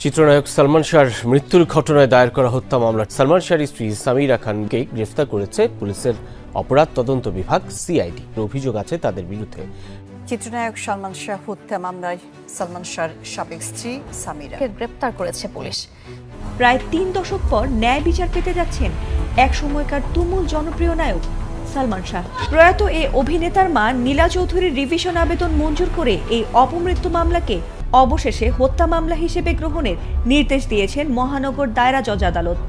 চিত্রনায়ক সালমান শাহর মৃত্যুর ঘটনায় দায়ের করা হত্যা মামলায় সালমান শাহর স্ত্রী সামিরা খানকে গ্রেফতার করেছে পুলিশের অপরাধ তদন্ত বিভাগ সিআইডি। অভিযোগ আছে তাদের বিরুদ্ধে। চিত্রনায়ক সালমান শাহ হত্যা মামলায় সালমান শাহর সাবেক স্ত্রী সামিরাকে গ্রেফতার করেছে পুলিশ। প্রায় ৩ দশক পর ন্যায় বিচার পেতে যাচ্ছেন এক সময়কার তুমুল জনপ্রিয় নায়ক সালমান শাহ। প্রয়াত এই অভিনেতার মা নীলা চৌধুরীর রিভিশন আবেদন মঞ্জুর করে এই অপমৃত্যু মামলাকে অবশেষে হত্যা মামলা হিসেবে গ্রহণের নির্দেশ দিয়েছেন মহানগর দায়রা জজ আদালত।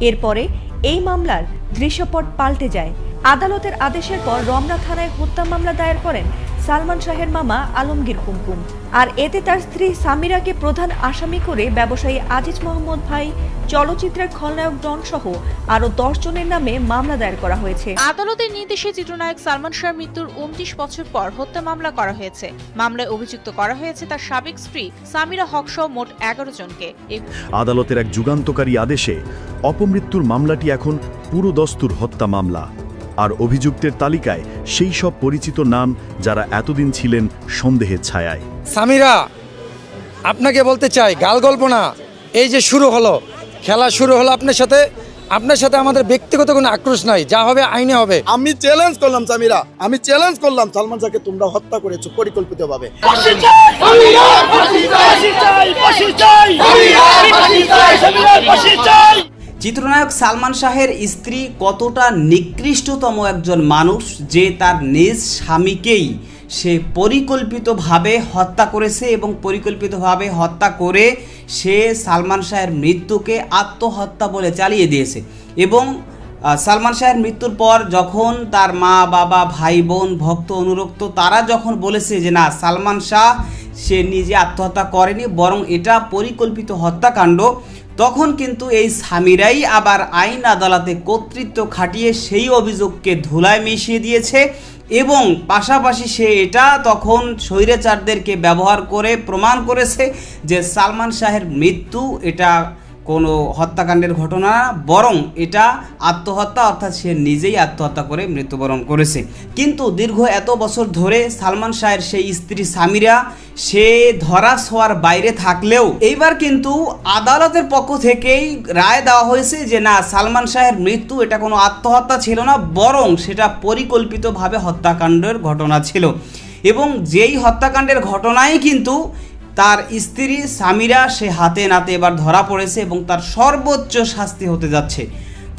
এরপরে এই মামলার দৃশ্যপট পাল্টে যায়। আদালতের আদেশের পর রমনা থানায় হত্যা মামলা দায়ের করেন সালমান শাহের মামা আলমগীর কুমকুম। আর এতে তার স্ত্রী সামিরাকে প্রধান আসামি করে ব্যবসায়ী আজিজ মোহাম্মদ ভাই, চলচ্চিত্রের খলনায়ক ডন সহ আরো 10 জনের নামে মামলা দায়ের করা হয়েছে। আদালতের নির্দেশে চিত্রনায়ক সালমান শাহর মৃত্যুর 29 বছর পর হত্যা মামলা করা হয়েছে। মামলায় অভিযুক্ত করা হয়েছে তার সাবেক স্ত্রী সামিরা হক সহ মোট 11 জনকে। আদালতের এক যুগান্তকারী আদেশে অপমৃত্যুর মামলাটি এখন পুরো দস্তুর হত্যা মামলা। আর অভিযুক্তের তালিকায় সেই সব পরিচিত নাম যারা এতদিন ছিলেন সন্দেহের ছায়ায়। সামিরা, আপনাকে বলতে চাই, গাল গল্প না, এই যে শুরু হলো, খেলা শুরু হলো আপনার সাথে আমাদের ব্যক্তিগত কোনো আক্রোশ নাই, যা হবে আইনে হবে। আমি চ্যালেঞ্জ করলাম সামিরা, আমি চ্যালেঞ্জ করলাম সালমান শাহকে তোমরা হত্যা করেছো পরিকল্পিতভাবে। চিত্রনায়ক সালমান শাহের স্ত্রী কতটা নিকৃষ্টতম একজন মানুষ যে তার নিজ স্বামীকেই সে পরিকল্পিতভাবে হত্যা করেছে এবং পরিকল্পিতভাবে হত্যা করে সে সালমান শাহের মৃত্যুকে আত্মহত্যা বলে চালিয়ে দিয়েছে। এবং সালমান শাহের মৃত্যুর পর যখন তার মা বাবা ভাই বোন ভক্ত অনুরক্ত তারা যখন বলেছে যে না, সালমান শাহ সে নিজে আত্মহত্যা করেনি বরং এটা পরিকল্পিত হত্যাকাণ্ড, তখন কিন্তু এই সামিরাই আবার আইন আদালতে কর্তৃত্ব খাটিয়ে সেই অভিযোগকে ধুলায় মিশিয়ে দিয়েছে এবং পাশাপাশি সে এটা তখন স্বৈরাচারদেরকে ব্যবহার করে প্রমাণ করেছে যে সালমান শাহের মৃত্যু এটা কোনো হত্যাকাণ্ডের ঘটনা বরং এটা আত্মহত্যা, অর্থাৎ সে নিজেই আত্মহত্যা করে মৃত্যুবরণ করেছে। কিন্তু দীর্ঘ এত বছর ধরে সালমান শাহের সেই স্ত্রী সামিরা সে ধরা ছোঁয়ার বাইরে থাকলেও এইবার কিন্তু আদালতের পক্ষ থেকেই রায় দেওয়া হয়েছে যে না, সালমান শাহের মৃত্যু এটা কোনো আত্মহত্যা ছিল না বরং সেটা পরিকল্পিতভাবে হত্যাকাণ্ডের ঘটনা ছিল। এবং যেই হত্যাকাণ্ডের ঘটনায় কিন্তু তার স্ত্রী সামিরা সে হাতে নাতে এবার ধরা পড়েছে এবং তার সর্বোচ্চ শাস্তি হতে যাচ্ছে।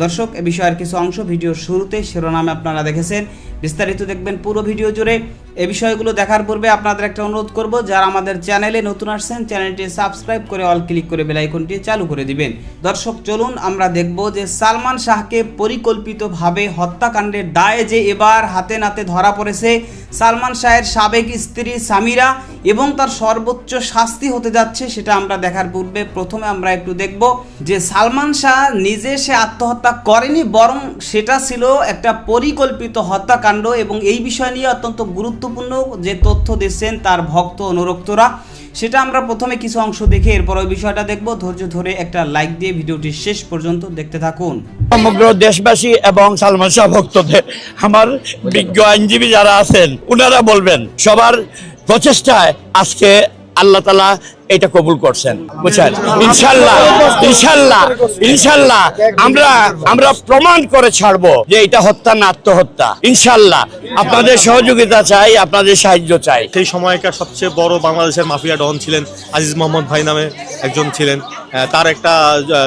দর্শক, এ বিষয়ের কিছু অংশ ভিডিওর শুরুতে শিরোনামে আপনারা দেখেছেন, বিস্তারিত দেখবেন পুরো ভিডিও জুড়ে। এ বিষয়গুলো দেখার পূর্বে আপনাদের একটা অনুরোধ করব, যারা আমাদের চ্যানেলে নতুন আসছেন চ্যানেলটি সাবস্ক্রাইব করে অল ক্লিক করে বেল আইকনটি চালু করে দিবেন। দর্শক, চলুন আমরা দেখব যে সালমান শাহকে পরিকল্পিতভাবে হত্যাকাণ্ডের দায়ে যে এবার হাতে নাতে ধরা পড়েছে সালমান শাহের সাবেক স্ত্রী সামিরা এবং তার সর্বোচ্চ শাস্তি হতে যাচ্ছে, সেটা আমরা দেখার পূর্বে প্রথমে আমরা একটু দেখব যে সালমান শাহ নিজে সে আত্মহত্যা করেনি বরং সেটা ছিল একটা পরিকল্পিত হত্যাকাণ্ড। এবং এই বিষয় নিয়ে অত্যন্ত গুরুত্বপূর্ণ যে তথ্য দিচ্ছেন তার ভক্ত অনুরক্তরা, সেটা আমরা প্রথমে কিছু অংশ দেখে এরপর ওই বিষয়টা দেখব। ধৈর্য ধরে একটা লাইক দিয়ে ভিডিওটি শেষ পর্যন্ত দেখতে থাকুন। সমগ্র দেশবাসী এবং সালমান শাহ ভক্তদের, আমার বিজ্ঞ আইনজীবী যারা আছেন ওনারা বলবেন, সবার প্রচেষ্টায় আজকে আল্লাহ তাআলা এটা কবুল করছেন, বুঝছেন? ইনশাআল্লাহ ইনশাআল্লাহ ইনশাআল্লাহ আমরা প্রমাণ করে ছাড়বো যে এটা হত্যা না আত্মহত্যা। ইনশাআল্লাহ আপনাদের সহযোগিতা চাই, আপনাদের সাহায্য চাই। সেই সময়কার সবচেয়ে বড় বাংলাদেশের মাফিয়া ডন ছিলেন আজিজ মোহাম্মদ ভাই নামে একজন ছিলেন, তার একটা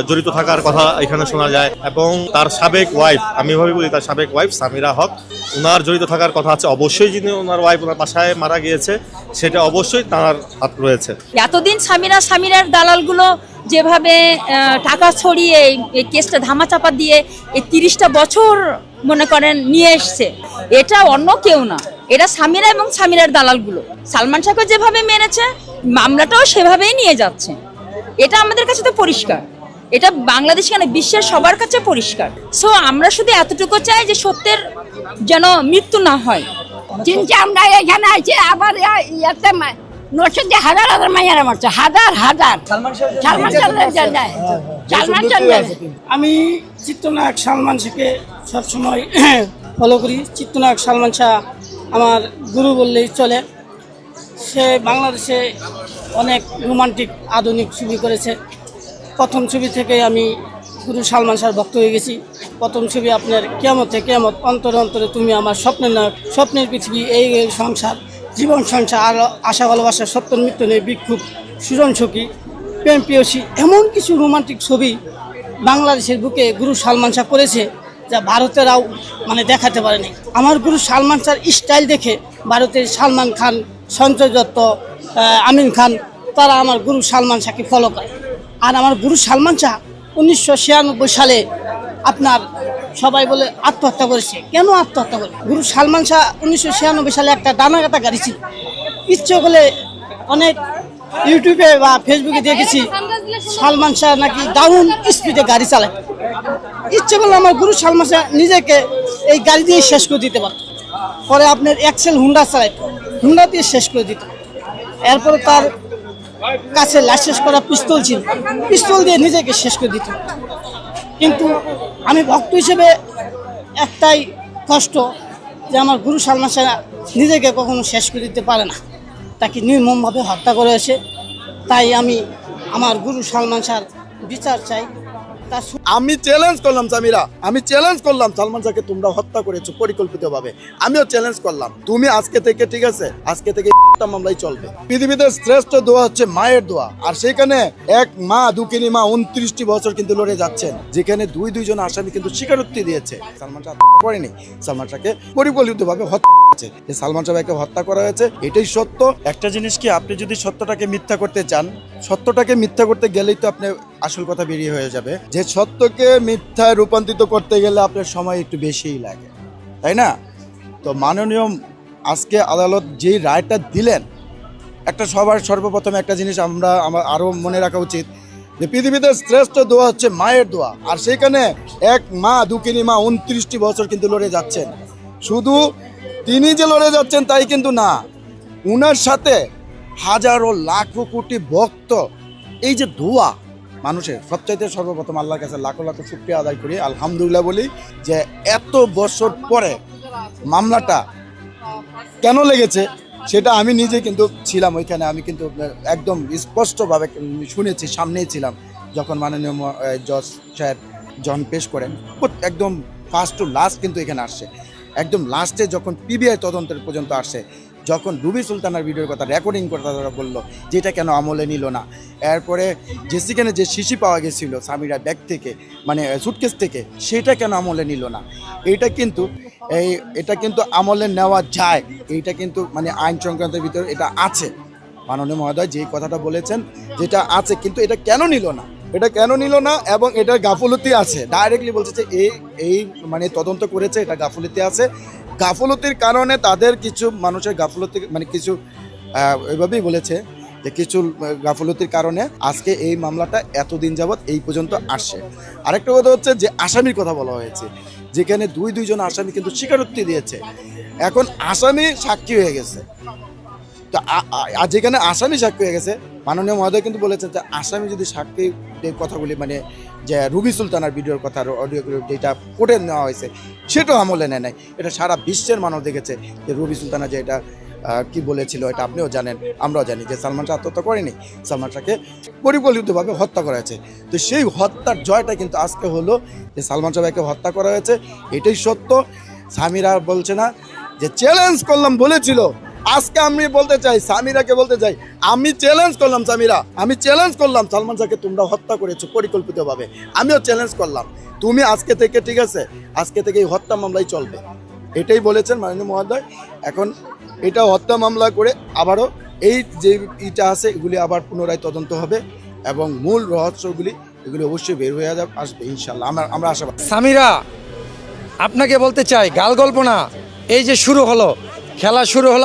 জড়িত থাকার কথা এখানে শোনা যায় এবং তার সাবেক ওয়াইফ, আমি এভাবে বলি তার সাবেক ওয়াইফ সামিরা হক, ওনার জড়িত থাকার কথা আছে। অবশ্যই যিনি ওনার ওয়াইফ ওনার বাসায় মারা গিয়েছে সেটা অবশ্যই তার হাত রয়েছে। এতদিন সামিরার দালালগুলো যেভাবে টাকা ছড়িয়ে এই কেসটা ধামাচাপা দিয়ে এই 30টা বছর মনে করেন নিয়ে এসছে, এটা অন্য কেউ না, এটা সামিরা এবং সামিরার দালালগুলো। সালমান শাহকে যেভাবে মেরেছে মামলাটাও সেভাবেই নিয়ে যাচ্ছে, এটা আমাদের কাছে তো পরিষ্কার, এটা বাংলাদেশ কেন বিশ্বের সবার কাছে পরিষ্কার। সো আমরা শুধু এতটুকু চাই যে সত্যের যেন মৃত্যু না হয়। চিন্তা আমরা এখানে আছি আবার ইয়াতে নশো হাজার হাজার মাইয়ারা মারছে, হাজার হাজার। আমি চিত্রনায়ক সালমান শাহকে সবসময় ফলো করি। চিত্রনায়ক সালমান শাহ আমার গুরু বললেই চলে। সে বাংলাদেশে অনেক রোমান্টিক আধুনিক ছবি করেছে। প্রথম ছবি থেকে আমি গুরু সালমান শাহর ভক্ত হয়ে গেছি। প্রথম ছবি আপনার কিয়ামতে কিয়ামত, অন্তরে অন্তরে তুমি আমার স্বপ্নের নায়ক, স্বপ্নের পৃথিবী, এই সংসার, জীবন সংসার, আর আশা ভালোবাসা, সত্য মৃত্যু নেই, বিক্ষোভ, সুজন সখী, প্রেম প্রেয়সী, এমন কিছু রোমান্টিক ছবি বাংলাদেশের বুকে গুরু সালমান শাহ করেছে যা ভারতেরাও মানে দেখাতে পারেনি। আমার গুরু সালমান শাহর স্টাইল দেখে ভারতের সালমান খান, সঞ্জয় দত্ত, আমিন খান, তারা আমার গুরু সালমান শাহকে ফলো করে। আর আমার গুরু সালমান শাহ 1996 সালে আপনার সবাই বলে আত্মহত্যা করেছে। কেন আত্মহত্যা করে? গুরু সালমান শাহ 1996 সালে একটা ডানাকাটা গাড়ি ছিল। ইচ্ছে করলে অনেক ইউটিউবে বা ফেসবুকে দেখেছি সালমান শাহ নাকি দারুণ স্পিডে গাড়ি চালায়। ইচ্ছে করলে আমার গুরু সালমান শাহ নিজেকে এই গাড়ি দিয়ে শেষ করে দিতে পারত। পরে আপনার এক্সেল হুন্ডা চালায়, হুন্ডা দিয়ে শেষ করে দিত। এরপরে তার কাছে লাইসেন্স করা পিস্তল ছিল, পিস্তল দিয়ে নিজেকে শেষ করে দিত। কিন্তু আমি ভক্ত হিসেবে একটাই কষ্ট যে আমার গুরু সালমান শাহ নিজেকে কখনো শেষ করে দিতে পারে না, তাকে নির্মমভাবে হত্যা করে এসে। তাই আমি আমার গুরু সালমান শাহর বিচার চাই। আমি চ্যালেঞ্জ করলাম সামিরা, আমি চ্যালেঞ্জ করলাম সালমান শাহকে তোমরা হত্যা করেছো পরিকল্পিতভাবে। আমিও চ্যালেঞ্জ করলাম, তুমি আজকে থেকে, ঠিক আছে, আজকে থেকে মামলাই চলবে। পৃথিবীতে শ্রেষ্ঠ দোয়া হচ্ছে মায়ের দোয়া। আর সেখানে এক মা, দুঃখিনী মা 29টি বছর কিন্তু লড়ে যাচ্ছেন, যেখানে দুইজন আসামি কিন্তু স্বীকারোক্তি দিয়েছে সালমান শাহ করেনি, সালমান শাহকে পরিকল্পিতভাবে হত্যা করেছে। যে সালমান শাহকে হত্যা করা হয়েছে এটাই সত্য। একটা জিনিস কি, আপনি যদি সত্যটাকে মিথ্যা করতে চান, সত্যটাকে মিথ্যা করতে গেলেই তো আপনি আসল কথা বেরিয়ে হয়ে যাবে। যে সত্যকে মিথ্যায় রূপান্তরিত করতে গেলে আপনার সময় একটু বেশিই লাগে, তাই না? তো মাননীয় আজকে আদালত যেই রায়টা দিলেন, একটা সর্বপ্রথম একটা জিনিস আমার আরও মনে রাখা উচিত যে পৃথিবীতে শ্রেষ্ঠ দোয়া হচ্ছে মায়ের দোয়া। আর সেখানে এক মা, দুঃখিনী মা 29টি বছর কিন্তু লড়ে যাচ্ছেন। শুধু তিনি যে লড়ে যাচ্ছেন তাই কিন্তু না, উনার সাথে হাজারো লাখো কোটি ভক্ত। এই যে দোয়া মানুষের, সবচাইতে সর্বপ্রথম আল্লাহর কাছে লাখো লাখো শুকরিয়া আদায় করি, আলহামদুলিল্লাহ বলি যে এত বছর পরে মামলাটা কেন লেগেছে সেটা আমি নিজে কিন্তু ছিলাম ওইখানে। আমি কিন্তু একদম স্পষ্টভাবে শুনেছি, সামনেই ছিলাম যখন মাননীয় জজ সাহেব যখন পেশ করেন। একদম ফার্স্ট টু লাস্ট কিন্তু এখানে আসছে, একদম লাস্টে যখন পিবিআই তদন্তের পর্যন্ত আসে, যখন রুবি সুলতানার ভিডিওর কথা রেকর্ডিং কথা তারা বললো যেটা কেন আমলে নিল না। এরপরে যে সেখানে যে শিশি পাওয়া গেছিলো সামিরা ব্যাগ থেকে, মানে সুটকেস থেকে, সেটা কেন আমলে নিল না। এটা কিন্তু আমলে নেওয়া যায়, এইটা কিন্তু মানে আইন সংক্রান্তের ভিতরে এটা আছে। মাননীয় মহোদয় যে কথাটা বলেছেন যেটা আছে, কিন্তু এটা কেন নিল না, এটা কেন নিল না, এবং এটার গাফলতি আছে। ডাইরেক্টলি বলছে যে এই মানে তদন্ত করেছে, এটা গাফলতি আছে। গাফলতির কারণে তাদের কিছু মানুষের গাফলতি, মানে কিছু ওইভাবেই বলেছে যে কিছু গাফলতির কারণে আজকে এই মামলাটা এতদিন যাবৎ এই পর্যন্ত আসছে। আরেকটা কথা হচ্ছে যে আসামির কথা বলা হয়েছে, যেখানে দুইজন আসামি কিন্তু স্বীকারোক্তি দিয়েছে। এখন আসামি সাক্ষী হয়ে গেছে, তো যেখানে আসামি সাক্ষী হয়ে গেছে, মাননীয় মহোদয় কিন্তু বলেছে যে আসামি যদি সাক্ষীর কথাগুলি, মানে যে রুবি সুলতানার ভিডিওর কথা, অডিওগুলো যেটা কোর্টে নেওয়া হয়েছে সেটাও আমলে নেয় নাই। এটা সারা বিশ্বের মানুষ দেখেছে যে রুবি সুলতানা যে এটা কি বলেছিল, এটা আপনিও জানেন, আমরাও জানি যে সালমান শাহ আত্মহত্যা করেনি, সালমান শাহকে পরিকল্পিতভাবে হত্যা করা হয়েছে। তো সেই হত্যার জয়টা কিন্তু আজকে হলো যে সালমান শাহকে হত্যা করা হয়েছে, এটাই সত্য। সামিরা বলছে না যে চ্যালেঞ্জ করলাম বলেছিল, আজকে আমি বলতে চাই, সামিরাকে বলতে চাই, আমি চ্যালেঞ্জ করলাম সামিরা, আমি চ্যালেঞ্জ করলাম সালমান শাহকে তোমরা হত্যা করেছো পরিকল্পিতভাবে। আমিও চ্যালেঞ্জ করলাম, তুমি আজকে থেকে, ঠিক আছে, আজকে থেকে এই হত্যা মামলাই চলবে, এটাই বলেছেন মাননীয় মহোদয়। এখন এটা হত্যা মামলা করে আবারও এই যে ইটা আছে এগুলি আবার পুনরায় তদন্ত হবে, এবং মূল রহস্যগুলি এগুলি অবশ্যই বের হয়ে আসবে ইনশাল্লাহ, আমরা আশাবাদী। সামিরা, আপনাকে বলতে চাই, গাল গল্প না, এই যে শুরু হলো, খেলা শুরু হলো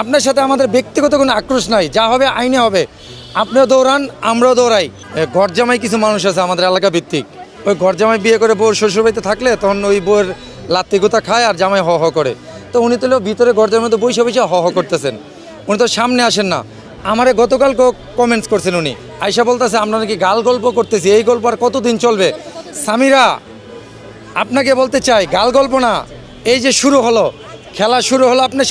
আপনার সাথে আমাদের ব্যক্তিগত কোনো আক্রোশ নাই, যা হবে আইনে হবে। আপনিও দৌড়ান, আমরাও দৌড়াই। ঘর জামাই কিছু মানুষ আছে আমাদের এলাকা ভিত্তিক, ওই ঘর জামাই বিয়ে করে বউর শ্বশুরবাড়িতে থাকলে তখন ওই বউয়ের লাত্তি গোতা খায় আর জামাই হ করে। তো উনি তো ভিতরে ঘর জামাই তো বৈশা বৈশা হ করতেছেন, উনি তো সামনে আসেন না। আমারে গতকাল কমেন্টস করছেন উনি, আয়সা বলতেছে আমরা নাকি গাল গল্প করতেছি, এই গল্প আর কতদিন চলবে? সামিরা, আপনাকে বলতে চাই, গাল গল্প না, এই যে শুরু হলো, খেলা শুরু হলো আপনার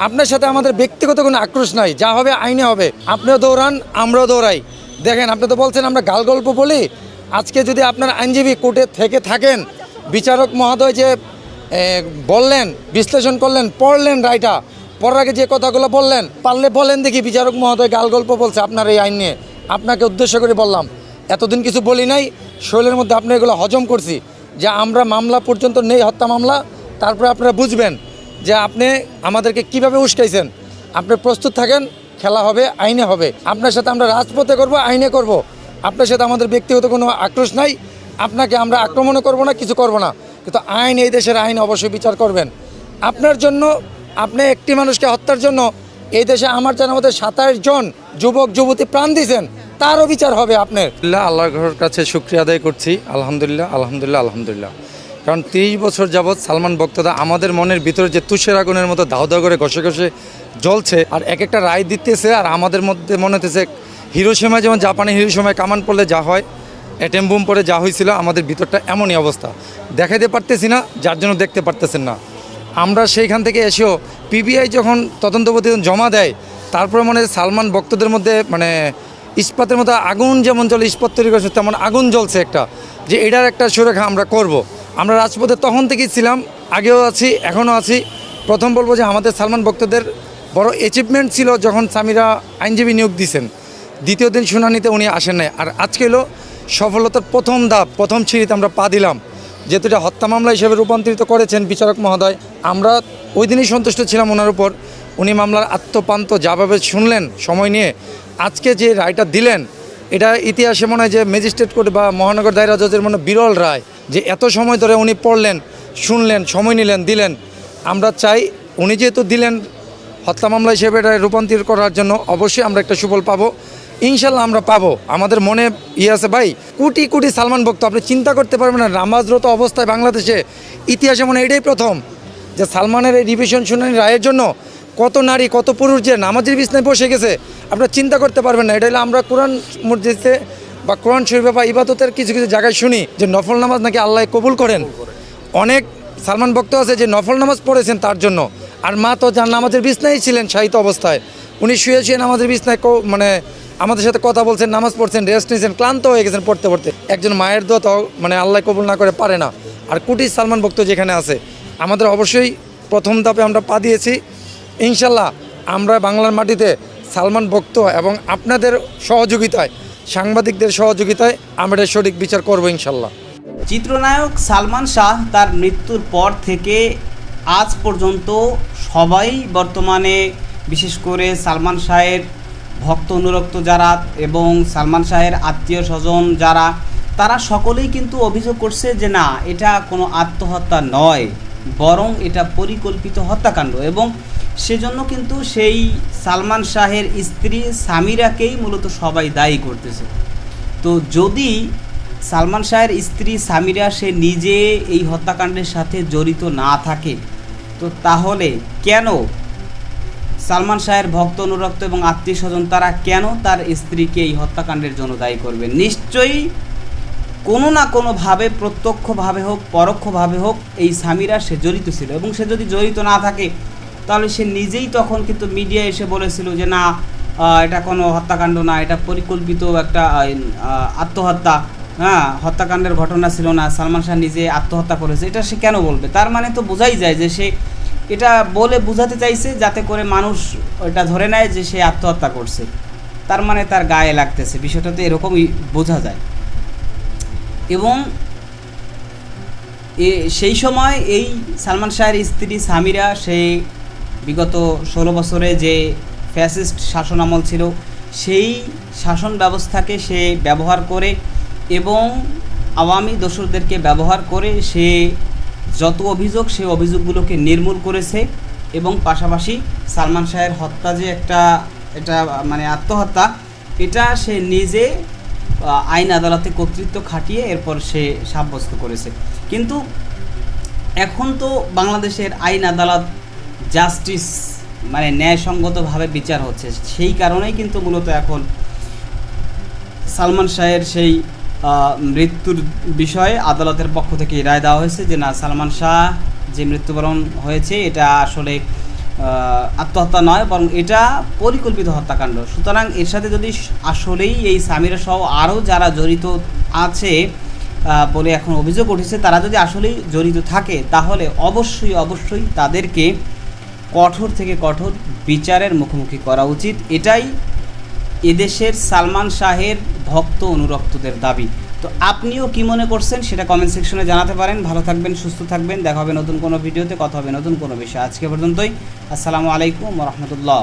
আপনার সাথে আমাদের ব্যক্তিগত কোনো আক্রোশ নাই, যা হবে আইনে হবে। আপনিও দৌড়ান, আমরাও দৌড়াই। দেখেন, আপনি তো বলছেন আমরা গাল গল্প বলি। আজকে যদি আপনার আইনজীবী কোর্টে থেকে থাকেন, বিচারক মহোদয় যে বললেন, বিশ্লেষণ করলেন, পড়লেন রায়টা, পড়ার আগে যে কথাগুলো বললেন, পারলে বলেন দেখি বিচারক মহোদয় গাল গল্প বলছে আপনার এই আইন নিয়ে। আপনাকে উদ্দেশ্য করে বললাম, এতদিন কিছু বলি নাই, শৈলের মধ্যে আপনি এগুলো হজম করছি যে আমরা মামলা পর্যন্ত নেই, হত্যা মামলা। তারপরে আপনারা বুঝবেন যে আপনি আমাদেরকে কিভাবে উস্কাইছেন। আপনি প্রস্তুত থাকেন, খেলা হবে, আইনে হবে। আপনার সাথে আমরা রাজপথে করব, আইনে করব। আপনার সাথে আমাদের ব্যক্তিগত কোনো আক্রোশ নাই। আপনাকে আমরা আক্রমণও করব না, কিছু করব না, কিন্তু আইন, এই দেশের আইন অবশ্যই বিচার করবেন। আপনার জন্য, আপনি একটি মানুষকে হত্যার জন্য এই দেশে আমার জানার মধ্যে 27 জন যুবক যুবতী প্রাণ দিয়েছেন, তারও বিচার হবে আপনার। আল্লাহর কাছে শুকরিয়া আদায় করছি, আলহামদুলিল্লাহ, আলহামদুলিল্লাহ, আলহামদুলিল্লাহ। কারণ 30 বছর যাবৎ সালমান ভক্তদা আমাদের মনের ভিতরে যে তুষের আগুনের মতো দাও দাও করে ঘষে ঘষে জ্বলছে, আর এক একটা রায় দিতেছে, আর আমাদের মধ্যে মনে হতেছে হিরোশিমায় যেমন জাপানি হিরোশিমায় কামান পড়লে যা হয়, অ্যাটেম বুম পরে যা হয়েছিল, আমাদের ভিতরটা এমনই অবস্থা। দেখাতে পারতেছি না, যার জন্য দেখতে পারতেছেন না। আমরা সেইখান থেকে এসেও পিবিআই যখন তদন্ত প্রতিবেদন জমা দেয়, তারপরে মনে হয় সালমান ভক্তদের মধ্যে মানে ইস্পাতের মতো আগুন যেমন জ্বলে, ইস্পাত তৈরি করছে তেমন আগুন জ্বলছে একটা, যে এটার একটা সুরেখা আমরা করব। আমরা রাজপথে তখন থেকেই ছিলাম, আগেও আছি, এখনও আছি। প্রথম বলবো যে আমাদের সালমান ভক্তদের বড় অ্যাচিভমেন্ট ছিল যখন সামিরা আইনজীবী নিয়োগ দিয়েছেন, দ্বিতীয় দিন শুনানিতে উনি আসেন নাই। আর আজকে হলো সফলতার প্রথম ধাপ, প্রথম সিঁড়িতে আমরা পা দিলাম, যেহেতু এটা হত্যা মামলা হিসেবে রূপান্তরিত করেছেন বিচারক মহোদয়। আমরা ওই দিনই সন্তুষ্ট ছিলাম ওনার উপর। উনি মামলার আত্মপান্ত যাভাবে শুনলেন সময় নিয়ে, আজকে যে রায়টা দিলেন, এটা ইতিহাসে মনে হয় যে ম্যাজিস্ট্রেট কোর্ট বা মহানগর দায়রা জজের মনে বিরল রায়, যে এত সময় ধরে উনি পড়লেন, শুনলেন, সময় নিলেন, দিলেন। আমরা চাই উনি যেহেতু দিলেন হত্যা মামলা হিসেবে এটা রূপান্তরিত করার জন্য, অবশ্যই আমরা একটা সুফল পাবো, ইনশাল্লাহ আমরা পাবো। আমাদের মনে আছে ভাই, কোটি কোটি সালমান ভক্ত, আপনি চিন্তা করতে পারবেন না, নামাজরত অবস্থায় বাংলাদেশে ইতিহাসে মনে এটাই প্রথম যে সালমানের এই রিভিশন শুনানি রায়ের জন্য কত নারী, কত পুরুষ যে নামাজের বিছনায় বসে গেছে, আপনারা চিন্তা করতে পারবেন না। এটা হলো আমরা কোরআন মসজিদে বা কোরআন শরীফে বা ইবাদতের কিছু কিছু জায়গায় শুনি যে নফল নামাজ নাকি আল্লাহ কবুল করেন। অনেক সালমান ভক্ত আছে যে নফল নামাজ পড়েছেন তার জন্য, আর মা তো যার নামাজের বিছনায় ছিলেন শায়িত অবস্থায়, উনি শুয়ে শুয়ে নামাজের বিছনায় মানে আমাদের সাথে কথা বলছেন, নামাজ পড়ছেন, রেস্ট নিয়েছেন, ক্লান্ত হয়ে গেছেন পড়তে পড়তে। একজন মায়ের দোয়া তো মানে আল্লাহ কবুল না করে পারে না। আর কোটি সালমান ভক্ত যেখানে আছে, আমাদের অবশ্যই প্রথম ধাপে আমরা পা দিয়েছি। ইনশাল্লাহ আমরা বাংলার মাটিতে সালমান ভক্ত এবং আপনাদের সহযোগিতায়, সাংবাদিকদের সহযোগিতায় আমরা সঠিক বিচার করব ইনশাল্লাহ। চিত্রনায়ক সালমান শাহ তার মৃত্যুর পর থেকে আজ পর্যন্ত সবাই বর্তমানে, বিশেষ করে সালমান শাহের ভক্ত অনুরক্ত যারা এবং সালমান শাহের আত্মীয় স্বজন যারা, তারা সকলেই কিন্তু অভিযোগ করছে যে না, এটা কোনো আত্মহত্যা নয়, বরং এটা পরিকল্পিত হত্যাকাণ্ড। এবং সেজন্য কিন্তু সেই সালমান শাহের স্ত্রী সামিরাকেই মূলত সবাই দায়ী করতেছে। তো যদি সালমান শাহের স্ত্রী সামিরা সে নিজে এই হত্যাকাণ্ডের সাথে জড়িত না থাকে, তো তাহলে কেন সালমান শাহের ভক্ত অনুরক্ত এবং আত্মীয় স্বজন তারা কেন তার স্ত্রীকে এই হত্যাকাণ্ডের জন্য দায়ী করবে? নিশ্চয়ই কোনো না কোনোভাবে, প্রত্যক্ষভাবে হোক পরোক্ষভাবে হোক, এই সামিরা সে জড়িত ছিল। এবং সে যদি জড়িত না থাকে তাহলে সে নিজেই তখন কিন্তু মিডিয়ায় এসে বলেছিল যে না, এটা কোনো হত্যাকাণ্ড না, এটা পরিকল্পিত একটা আত্মহত্যা, হ্যাঁ, হত্যাকাণ্ডের ঘটনা ছিল না, সালমান শাহ নিজে আত্মহত্যা করেছে। এটা সে কেন বলবে? তার মানে তো বোঝাই যায় যে সে এটা বলে বোঝাতে চাইছে যাতে করে মানুষ এটা ধরে নেয় যে সে আত্মহত্যা করছে, তার মানে তার গায়ে লাগতেছে। বিষয়টা তো এরকমই বোঝা যায়। এবং সেই সময় এই সালমান শাহের স্ত্রী সামিরা সে বিগত 16 বছরে যে ফ্যাসিস্ট শাসন আমল ছিল, সেই শাসন ব্যবস্থাকে সে ব্যবহার করে এবং আওয়ামী দোসরদেরকে ব্যবহার করে সে যত অভিযোগ, সে অভিযোগগুলোকে নির্মূল করেছে। এবং পাশাপাশি সালমান শাহের হত্যা যে এটা মানে আত্মহত্যা, এটা সে নিজে আইন আদালতে কর্তৃত্ব খাটিয়ে এরপর সে সাব্যস্ত করেছে। কিন্তু এখন তো বাংলাদেশের আইন আদালত, জাস্টিস মানে ন্যায়সঙ্গতভাবে বিচার হচ্ছে, সেই কারণেই কিন্তু মূলত এখন সালমান শাহের সেই মৃত্যুর বিষয়ে আদালতের পক্ষ থেকে রায় দেওয়া হয়েছে যে না, সালমান শাহ যে মৃত্যুবরণ হয়েছে এটা আসলে আত্মহত্যা নয়, বরং এটা পরিকল্পিত হত্যাকাণ্ড। সুতরাং এর সাথে যদি আসলেই এই সামিরা সহ আরও যারা জড়িত আছে বলে এখন অভিযোগ উঠেছে, তারা যদি আসলেই জড়িত থাকে তাহলে অবশ্যই তাদেরকে কঠোর থেকে কঠোর বিচারের মুখোমুখি করা উচিত। এটাই এদেশের সালমান শাহের ভক্ত অনুরক্তদের দাবি। তো আপনিও কি মনে করছেন সেটা কমেন্ট সেকশনে জানাতে পারেন। ভালো থাকবেন, সুস্থ থাকবেন, দেখা হবে নতুন কোনো ভিডিওতে, কথা হবে নতুন কোনো বিষয়। আজকে পর্যন্তই, আসসালামু আলাইকুম ওয়া রাহমাতুল্লাহ।